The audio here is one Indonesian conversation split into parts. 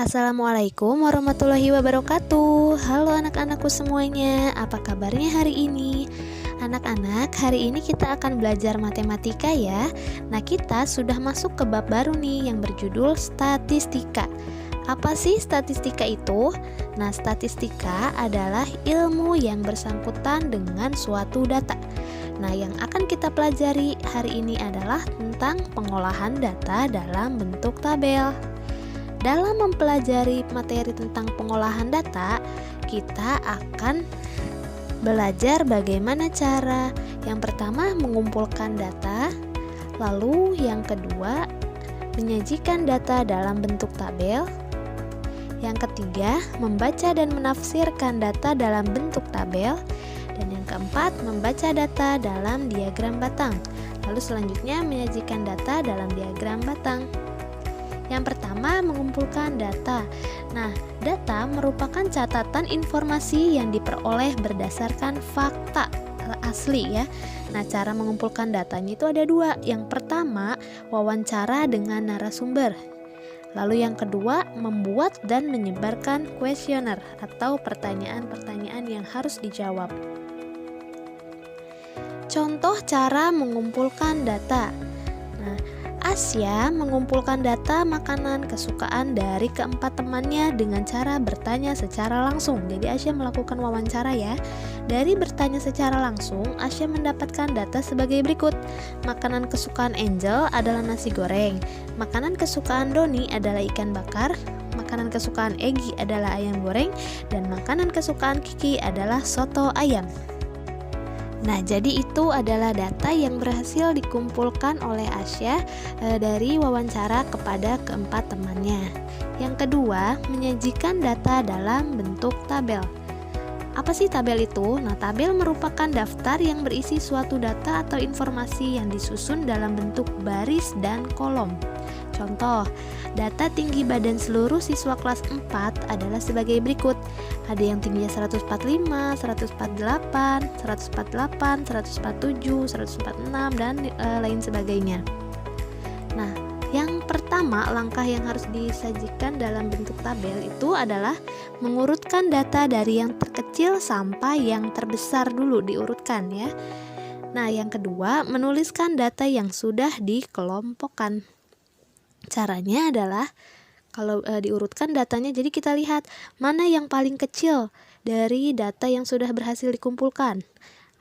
Assalamualaikum warahmatullahi wabarakatuh. Halo anak-anakku semuanya, apa kabarnya hari ini? Anak-anak, hari ini kita akan belajar matematika ya. Nah, kita sudah masuk ke bab baru nih yang berjudul statistika. Apa sih statistika itu? Nah, statistika adalah ilmu yang bersangkutan dengan suatu data. Nah, yang akan kita pelajari hari ini adalah tentang pengolahan data dalam bentuk tabel. Dalam mempelajari materi tentang pengolahan data, kita akan belajar bagaimana cara yang pertama mengumpulkan data, lalu yang kedua menyajikan data dalam bentuk tabel, yang ketiga membaca dan menafsirkan data dalam bentuk tabel, dan yang keempat membaca data dalam diagram batang, lalu selanjutnya menyajikan data dalam diagram batang. Yang pertama, mengumpulkan data. Nah, data merupakan catatan informasi yang diperoleh berdasarkan fakta asli ya. Nah, cara mengumpulkan datanya itu ada dua. Yang pertama, wawancara dengan narasumber. Lalu yang kedua, membuat dan menyebarkan kuesioner atau pertanyaan-pertanyaan yang harus dijawab. Contoh cara mengumpulkan data. Nah, Asya mengumpulkan data makanan kesukaan dari keempat temannya dengan cara bertanya secara langsung. Jadi Asya melakukan wawancara ya. Dari bertanya secara langsung, Asya mendapatkan data sebagai berikut. Makanan kesukaan Angel adalah nasi goreng. Makanan kesukaan Doni adalah ikan bakar. Makanan kesukaan Egi adalah ayam goreng. Dan makanan kesukaan Kiki adalah soto ayam. Nah, jadi itu adalah data yang berhasil dikumpulkan oleh Asya dari wawancara kepada keempat temannya. Yang kedua, menyajikan data dalam bentuk tabel. Apa sih tabel itu? Nah, tabel merupakan daftar yang berisi suatu data atau informasi yang disusun dalam bentuk baris dan kolom. Contoh, data tinggi badan seluruh siswa kelas 4 adalah sebagai berikut. Ada yang tingginya 145, 148, 148, 147, 146, dan lain sebagainya. Nah, yang pertama, langkah yang harus disajikan dalam bentuk tabel itu adalah mengurutkan data dari yang terkecil sampai yang terbesar dulu diurutkan ya. Nah, yang kedua, menuliskan data yang sudah dikelompokkan. Caranya adalah kalau diurutkan datanya, jadi kita lihat mana yang paling kecil dari data yang sudah berhasil dikumpulkan.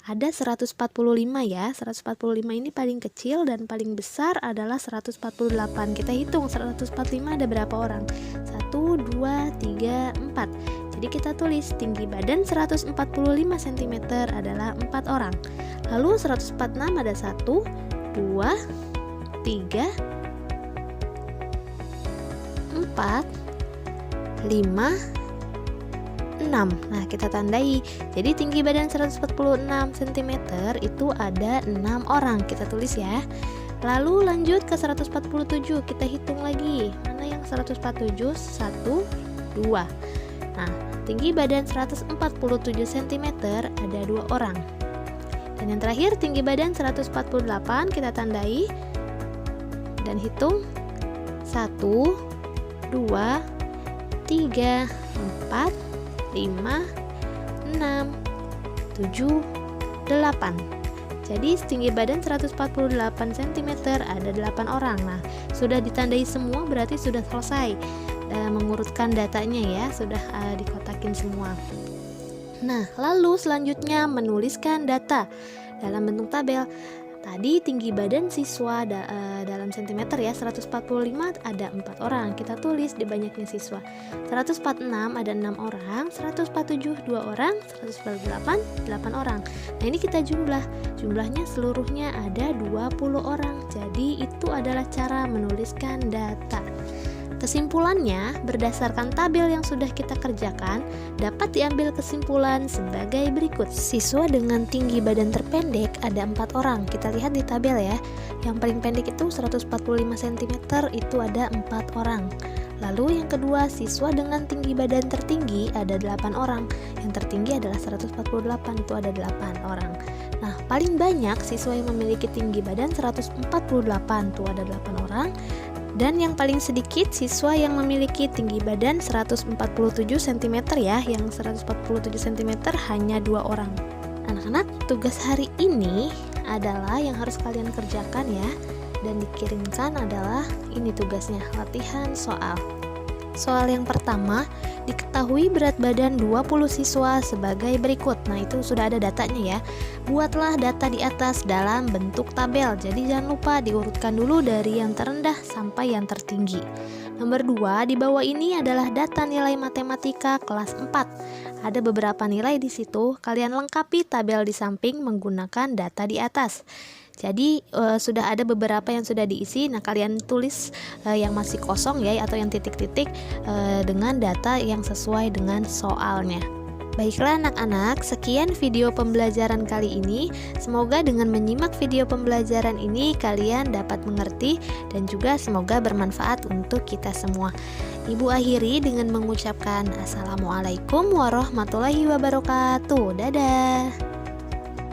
Ada 145 ya, 145 ini paling kecil dan paling besar adalah 148. Kita hitung 145 ada berapa orang? 1, 2, 3, 4. Jadi kita tulis tinggi badan 145 cm adalah 4 orang. Lalu 146 ada 1, 2, 3, 4, 5, 6. Nah, kita tandai. Jadi tinggi badan 146 cm itu ada 6 orang. Kita tulis ya. Lalu lanjut ke 147. Kita hitung lagi. Mana yang 147? 1, 2. Nah, tinggi badan 147 cm ada 2 orang. Dan yang terakhir tinggi badan 148 kita tandai dan hitung 1, 2, 3, 4, 5, 6, 7, 8. Jadi tinggi badan 148 cm ada 8 orang. Nah, sudah ditandai semua berarti sudah selesai mengurutkan datanya ya, sudah dikotakin semua. Nah, lalu selanjutnya menuliskan data dalam bentuk tabel. Tadi tinggi badan siswa dalam centimeter ya, 145 ada 4 orang. Kita tulis di banyaknya siswa. 146 ada 6 orang, 147 2 orang, 148 8 orang. Nah, ini kita jumlahnya seluruhnya ada 20 orang. Jadi itu adalah cara menuliskan data. Kesimpulannya, berdasarkan tabel yang sudah kita kerjakan, dapat diambil kesimpulan sebagai berikut. Siswa dengan tinggi badan terpendek ada 4 orang. Kita lihat di tabel ya. Yang paling pendek itu 145 cm itu ada 4 orang. Lalu yang kedua, siswa dengan tinggi badan tertinggi ada 8 orang. Yang tertinggi adalah 148, itu ada 8 orang. Nah, paling banyak siswa yang memiliki tinggi badan 148, itu ada 8 orang. Dan yang paling sedikit siswa yang memiliki tinggi badan 147 cm ya, yang 147 cm hanya 2 orang. Anak-anak, tugas hari ini adalah yang harus kalian kerjakan ya, dan dikirimkan adalah ini tugasnya, latihan soal. Soal yang pertama, diketahui berat badan 20 siswa sebagai berikut. Nah, itu sudah ada datanya ya. Buatlah data di atas dalam bentuk tabel. Jadi jangan lupa diurutkan dulu dari yang terendah sampai yang tertinggi. Nomor 2, di bawah ini adalah data nilai matematika kelas 4. Ada beberapa nilai di situ. Kalian lengkapi tabel di samping menggunakan data di atas. Jadi sudah ada beberapa yang sudah diisi. Nah, kalian tulis yang masih kosong ya, atau yang titik-titik dengan data yang sesuai dengan soalnya. Baiklah anak-anak, sekian video pembelajaran kali ini. Semoga dengan menyimak video pembelajaran ini kalian dapat mengerti dan juga semoga bermanfaat untuk kita semua. Ibu akhiri dengan mengucapkan Assalamualaikum warahmatullahi wabarakatuh. Dadah.